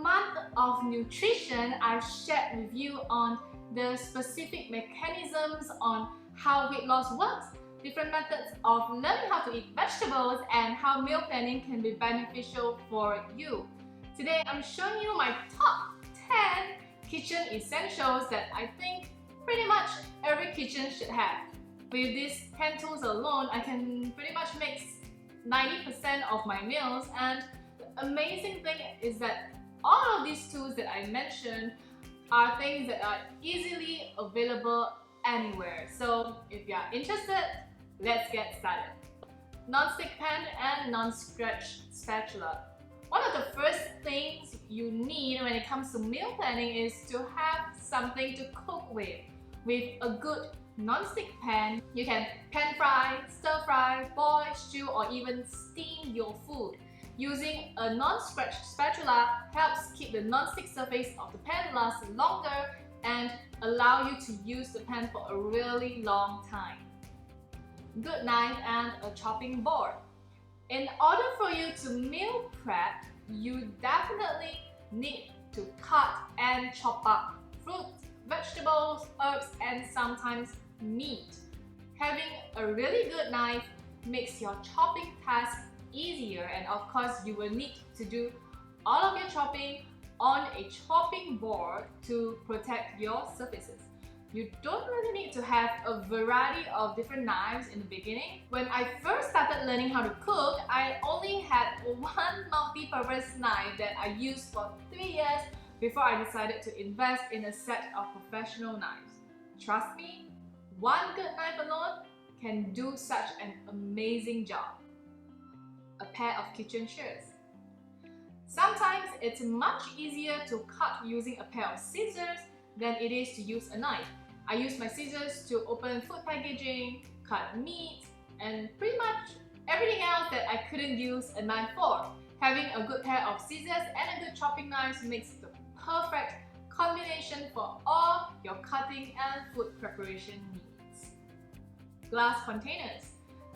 month of nutrition, I've shared with you on the specific mechanisms on how weight loss works, different methods of learning how to eat vegetables, and how meal planning can be beneficial for you. Today, I'm showing you my top 10 kitchen essentials that I think pretty much every kitchen should have. With these 10 tools alone, I can pretty much make 90% of my meals, and the amazing thing is that all of these tools that I mentioned are things that are easily available anywhere. So if you are interested, let's get started. Non-stick pan and non-stretch spatula. One of the first things you need when it comes to meal planning is to have something to cook with. With a good non-stick pan, you can pan fry, stir fry, boil, stew, or even steam your food. Using a non-stretch spatula helps keep the non-stick surface of the pan last longer and allow you to use the pan for a really long time. Good knife and a chopping board. In order for you to meal prep, you definitely need to cut and chop up fruits, vegetables, herbs, and sometimes meat. Having a really good knife makes your chopping task easier, and of course you will need to do all of your chopping on a chopping board to protect your surfaces. You don't really need to have a variety of different knives in the beginning. When I first started learning how to cook, I only had one multi-purpose knife that I used for 3 years before I decided to invest in a set of professional knives. Trust me, one good knife alone can do such an amazing job. A pair of kitchen shears. Sometimes it's much easier to cut using a pair of scissors than it is to use a knife. I use my scissors to open food packaging, cut meat, and pretty much everything else that I couldn't use a knife for. Having a good pair of scissors and a good chopping knife makes the perfect combination for all your cutting and food preparation needs. Glass containers.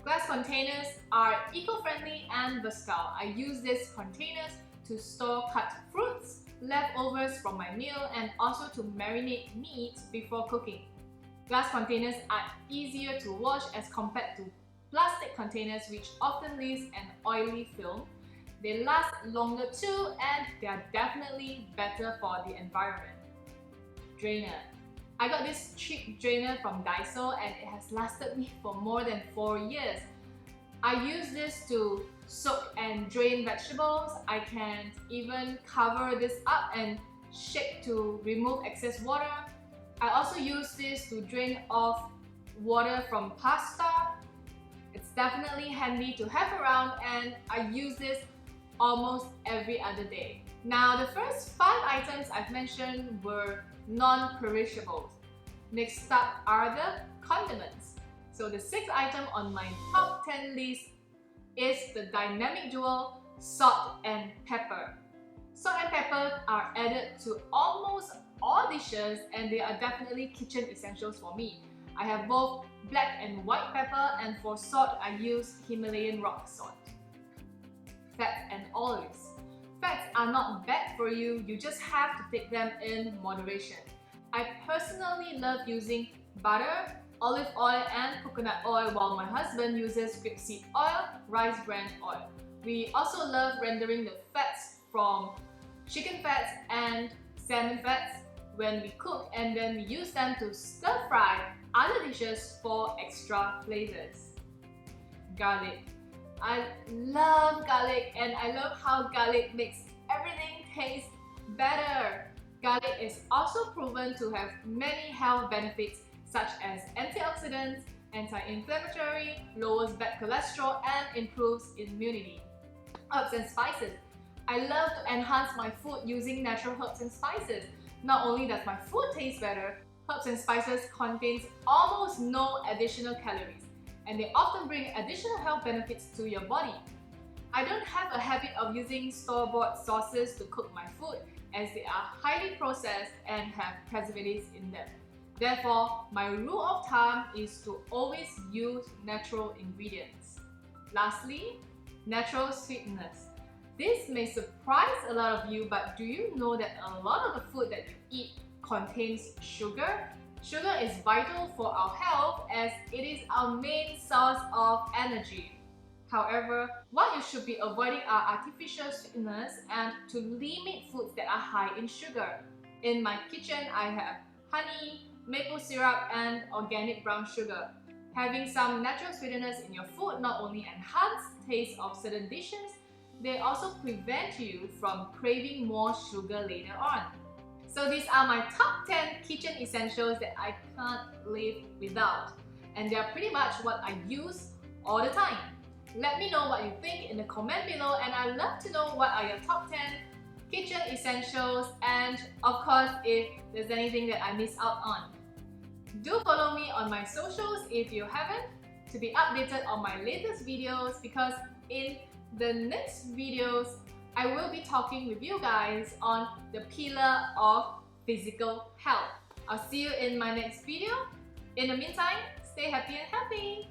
Glass containers are eco-friendly and versatile. I use these containers to store cut fruits, leftovers from my meal, and also to marinate meat before cooking. Glass containers are easier to wash as compared to plastic containers, which often leaves an oily film. They last longer too, and they are definitely better for the environment. Drainer. I got this cheap drainer from Daiso and it has lasted me for more than 4 years. I use this to soak and drain vegetables. I can even cover this up and shake to remove excess water. I also use this to drain off water from pasta. It's definitely handy to have around, and I use this almost every other day. Now, the first 5 items I've mentioned were non-perishables. Next up are the condiments. So the 6th item on my top 10 list is the dynamic duo salt and pepper. Salt and pepper are added to almost all dishes, and they are definitely kitchen essentials for me. I have both black and white pepper, and for salt I use Himalayan rock salt. Fats and olives. Fats are not bad for you, you just have to take them in moderation. I personally love using butter, olive oil, and coconut oil, while my husband uses grapeseed oil, rice bran oil. We also love rendering the fats from chicken fats and salmon fats when we cook, and then we use them to stir fry other dishes for extra flavors. Garlic. I love garlic, and I love how garlic makes everything taste better. Garlic is also proven to have many health benefits such as antioxidants, anti-inflammatory, lowers bad cholesterol, and improves immunity. Herbs and spices. I love to enhance my food using natural herbs and spices. Not only does my food taste better, herbs and spices contains almost no additional calories, and they often bring additional health benefits to your body. I don't have a habit of using store-bought sauces to cook my food, as they are highly processed and have preservatives in them. Therefore, my rule of thumb is to always use natural ingredients. Lastly, natural sweeteners. this may surprise a lot of you, but do you know that a lot of the food that you eat contains sugar? Sugar is vital for our health as it is our main source of energy. However, what you should be avoiding are artificial sweeteners and to limit foods that are high in sugar. In my kitchen, I have honey, maple syrup, and organic brown sugar. Having some natural sweeteners in your food not only enhance the taste of certain dishes, they also prevent you from craving more sugar later on. So these are my top 10 kitchen essentials that I can't live without. And they're pretty much what I use all the time. Let me know what you think in the comment below, and I'd love to know what are your top 10 kitchen essentials, and of course if there's anything that I miss out on. Do follow me on my socials if you haven't to be updated on my latest videos, because in the next videos I will be talking with you guys on the pillar of physical health. I'll see you in my next video. In the meantime, stay happy and healthy!